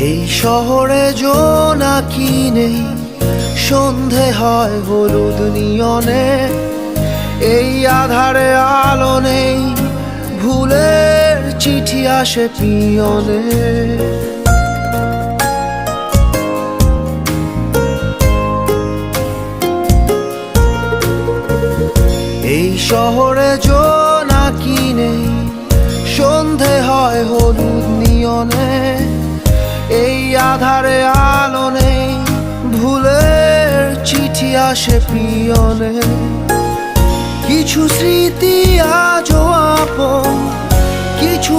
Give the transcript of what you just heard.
এই শহরে জোনাকি নেই, সন্ধে হয় হলুদ নিয়নে। এই আধারে আলো নেই, ভুলের চিঠি আসে পিয়নে। এই শহরে জোনাকি নেই, সন্ধে হয় হলুদ নিয়নে। এই আধারে আলো নেই, ভুলের চিঠি আসে পিয়নে। কিছু স্মৃতি আজও আপন, কিছু